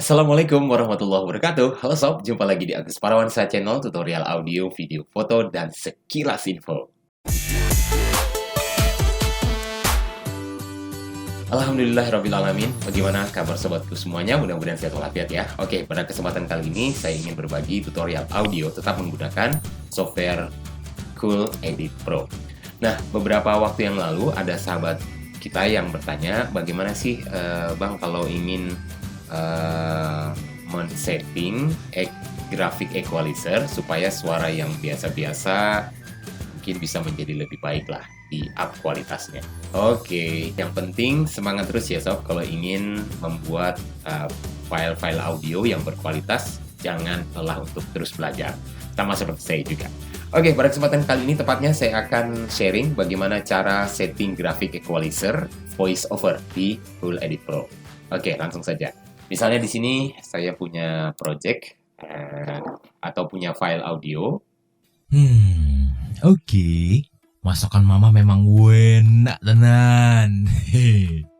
Assalamualaikum warahmatullahi wabarakatuh. Halo sob, jumpa lagi di Agus Parawansa Channel tutorial audio, video, foto, dan sekilas info. Alhamdulillahirrabbilalamin. Bagaimana kabar sobatku semuanya? Mudah-mudahan sehat walafiat ya. Oke, pada kesempatan kali ini saya ingin berbagi tutorial audio tetap menggunakan software Cool Edit Pro. Nah, beberapa waktu yang lalu ada sahabat kita yang bertanya, bagaimana sih Bang kalau ingin men-setting graphic equalizer supaya suara yang biasa-biasa mungkin bisa menjadi lebih baik lah, di up kualitasnya. Oke, yang penting semangat terus ya sob kalau ingin membuat file-file audio yang berkualitas, jangan lelah untuk terus belajar. Sama seperti saya juga. Oke, pada kesempatan kali ini tepatnya saya akan sharing bagaimana cara setting graphic equalizer voice over di Cool Edit Pro. Oke, langsung saja. Misalnya di sini saya punya project atau punya file audio. Oke. Masakan mama memang enak tenan.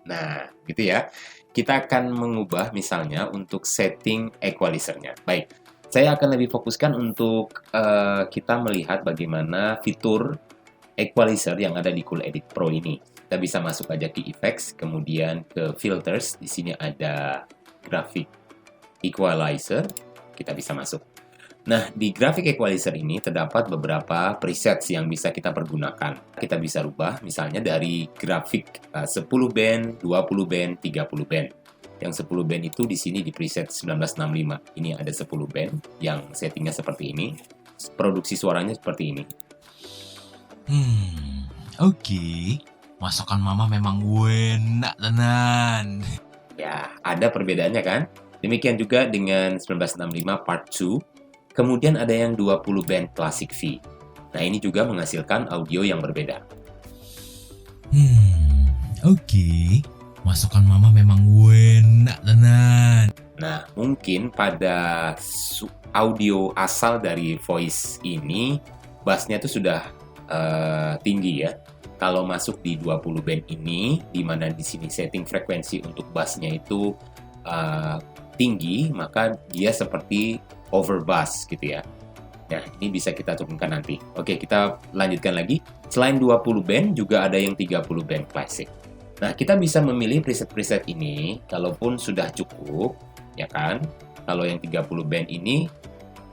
Nah, gitu ya. Kita akan mengubah misalnya untuk setting equalizer-nya. Baik, saya akan lebih fokuskan untuk kita melihat bagaimana fitur equalizer yang ada di Cool Edit Pro ini. Kita bisa masuk aja ke effects, kemudian ke filters. Di sini ada graphic equalizer, kita bisa masuk. Nah, di graphic equalizer ini terdapat beberapa presets yang bisa kita pergunakan. Kita bisa rubah misalnya dari grafik 10 band, 20 band, 30 band. Yang 10 band itu di sini di preset 1965. Ini ada 10 band yang settingnya seperti ini. Produksi suaranya seperti ini. Oke. Masakan mama memang enak tenan. Ya, ada perbedaannya kan? Demikian juga dengan 1965 Part 2. Kemudian ada yang 20 band Classic V. Nah, ini juga menghasilkan audio yang berbeda. Oke. Masakan mama memang enak tenan. Nah, mungkin pada audio asal dari voice ini, bassnya itu sudah tinggi ya. Kalau masuk di 20 band ini, di mana di sini setting frekuensi untuk bassnya itu tinggi, maka dia seperti overbass gitu ya. Nah, ini bisa kita turunkan nanti. Oke, kita lanjutkan lagi. Selain 20 band, juga ada yang 30 band classic. Nah, kita bisa memilih preset-preset ini, kalaupun sudah cukup, ya kan? Kalau yang 30 band ini,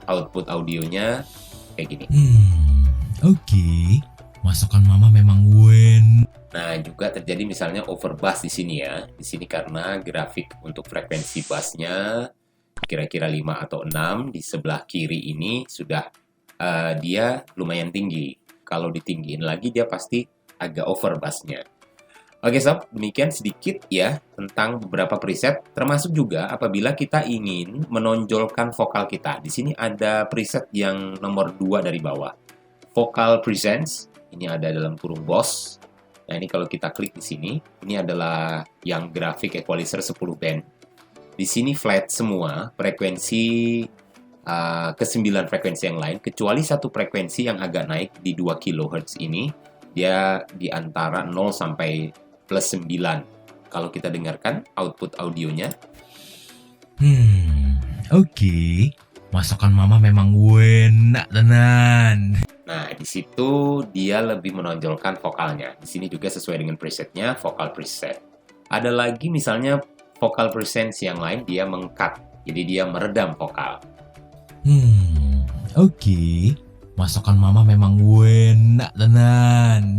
output audionya kayak gini. Oke. Masakan mama memang enak. Nah, juga terjadi misalnya overbass di sini ya. Di sini karena grafik untuk frekuensi bassnya kira-kira 5 atau 6, di sebelah kiri ini sudah dia lumayan tinggi. Kalau ditinggiin lagi dia pasti agak over bassnya. Oke sob, demikian sedikit ya tentang beberapa preset, termasuk juga apabila kita ingin menonjolkan vokal kita. Di sini ada preset yang nomor 2 dari bawah. Vocal Presence, ini ada dalam kurung boss. Nah, ini kalau kita klik di sini, ini adalah yang graphic equalizer 10 band. Di sini flat semua, frekuensi ke-9 frekuensi yang lain, kecuali satu frekuensi yang agak naik di 2 kHz ini, dia di antara 0 sampai plus 9. Kalau kita dengarkan output audionya. Oke. Masakan mama memang enak tenan. Nah, di situ dia lebih menonjolkan vokalnya. Di sini juga sesuai dengan presetnya, vocal preset. Ada lagi misalnya vocal presence yang lain, dia meng-cut. Jadi dia meredam vokal. Oke. Masakan mama memang enak tenan.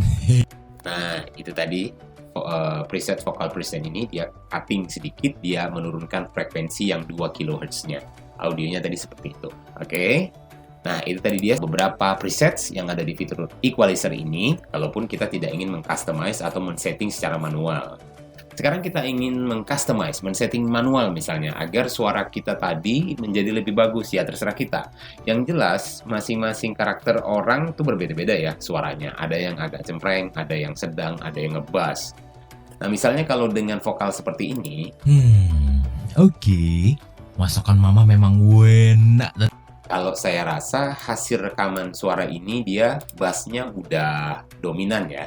Nah, itu tadi preset vocal present ini dia cutting sedikit, dia menurunkan frekuensi yang 2 kHz-nya. Audionya tadi seperti itu. Oke. Nah, itu tadi dia beberapa presets yang ada di fitur equalizer ini, kalaupun kita tidak ingin meng-customize atau men-setting secara manual. Sekarang kita ingin meng-customize, men-setting manual misalnya, agar suara kita tadi menjadi lebih bagus, ya terserah kita. Yang jelas, masing-masing karakter orang itu berbeda-beda ya suaranya. Ada yang agak cempreng, ada yang sedang, ada yang ngebass. Nah, misalnya kalau dengan vokal seperti ini. Oke. Masakan mama memang enak. Kalau saya rasa hasil rekaman suara ini dia bassnya udah dominan ya.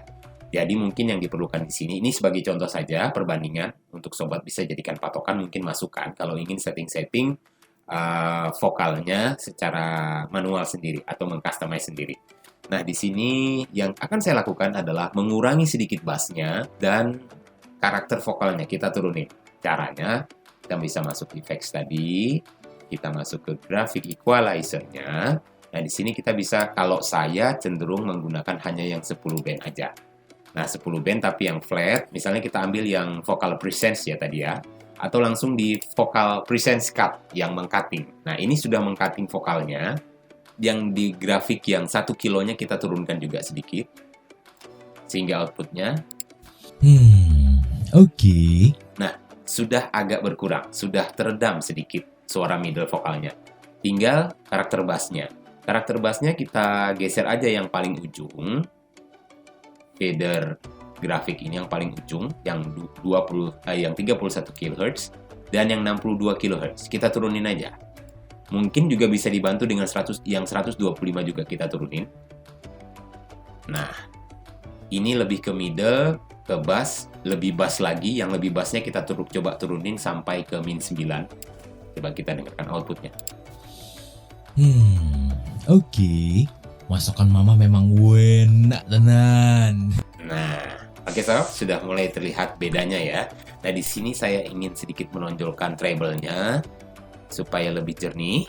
Jadi mungkin yang diperlukan di sini, ini sebagai contoh saja perbandingan, untuk sobat bisa jadikan patokan, mungkin masukan kalau ingin setting-setting vokalnya secara manual sendiri atau mengcustomize sendiri. Nah, di sini yang akan saya lakukan adalah mengurangi sedikit bassnya dan karakter vokalnya kita turunin. Caranya, kita bisa masuk effects tadi, kita masuk ke graphic equalizer-nya. Nah, di sini kita bisa, kalau saya cenderung menggunakan hanya yang 10 band aja. Nah, 10 band tapi yang flat, misalnya kita ambil yang vocal presence ya tadi ya, atau langsung di vocal presence cut yang meng-cutting. Nah, ini sudah meng-cutting vokalnya, yang di grafik yang 1 kilonya kita turunkan juga sedikit, sehingga outputnya Oke. nah, sudah agak berkurang, sudah teredam sedikit suara middle vokalnya. Tinggal karakter bassnya. Karakter bassnya kita geser aja yang paling ujung, fader grafik ini yang paling ujung, yang 31 kHz dan yang 62 kHz. Kita turunin aja. Mungkin juga bisa dibantu dengan 125 juga kita turunin. Nah, ini lebih ke middle, ke bass, lebih bass lagi. Yang lebih bassnya kita coba turunin sampai ke min 9. Coba kita dengarkan outputnya. Oke. Masakan mama memang enak tenan. Nah, oke sob, sudah mulai terlihat bedanya ya. Nah, di sini saya ingin sedikit menonjolkan treble-nya supaya lebih jernih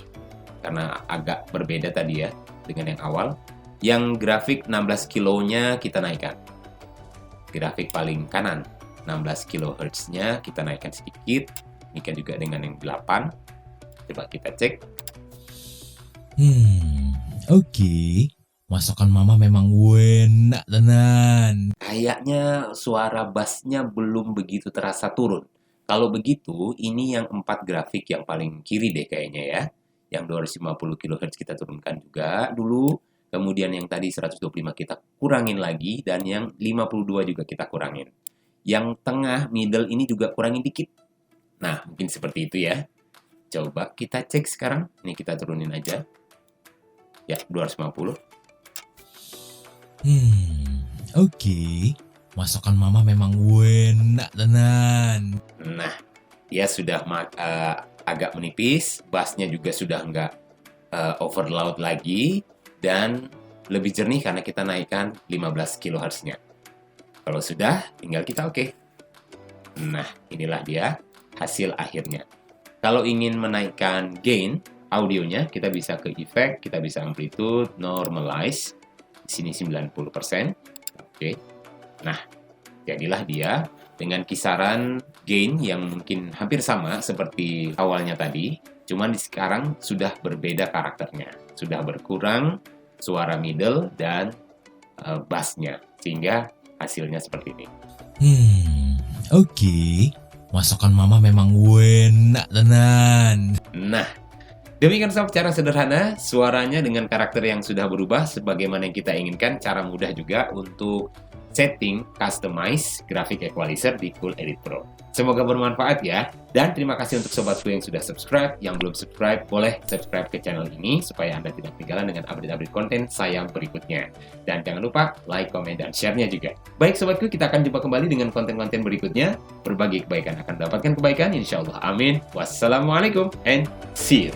karena agak berbeda tadi ya dengan yang awal. Yang grafik 16 kilonya kita naikkan. Grafik paling kanan 16 kHz-nya kita naikkan sedikit. Demikian juga dengan yang 8. Coba kita cek. Oke. Masakan mama memang enak tenan. Kayaknya suara bassnya belum begitu terasa turun. Kalau begitu, ini yang 4 grafik yang paling kiri deh kayaknya ya. Yang 250 kHz kita turunkan juga dulu. Kemudian yang tadi 125 kita kurangin lagi. Dan yang 52 juga kita kurangin. Yang tengah, middle ini juga kurangin dikit. Nah, mungkin seperti itu ya. Coba kita cek sekarang. Ini kita turunin aja. Ya, 250. Oke. Masakan mama memang enak tenan. Nah, dia sudah agak menipis, bassnya juga sudah nggak overload lagi, dan lebih jernih karena kita naikkan 15 kHz-nya. Kalau sudah, tinggal kita oke. Nah, inilah dia hasil akhirnya. Kalau ingin menaikkan gain audionya, kita bisa ke effect, kita bisa amplitude, normalize. Di sini 90%. Oke. Nah, jadilah dia dengan kisaran gain yang mungkin hampir sama seperti awalnya tadi, cuman sekarang sudah berbeda karakternya. Sudah berkurang suara middle dan bassnya, sehingga hasilnya seperti ini. Oke. Masakan mama memang enak tenan. Nah, demikian sob cara sederhana suaranya dengan karakter yang sudah berubah sebagaimana yang kita inginkan. Cara mudah juga untuk setting, customize graphic equalizer di Cool Edit Pro. Semoga bermanfaat ya. Dan terima kasih untuk sobatku yang sudah subscribe. Yang belum subscribe, boleh subscribe ke channel ini supaya Anda tidak ketinggalan dengan update-update konten saya berikutnya. Dan jangan lupa like, komen, dan share-nya juga. Baik sobatku, kita akan jumpa kembali dengan konten-konten berikutnya. Berbagi kebaikan akan mendapatkan kebaikan, insya Allah. Amin. Wassalamualaikum and see you.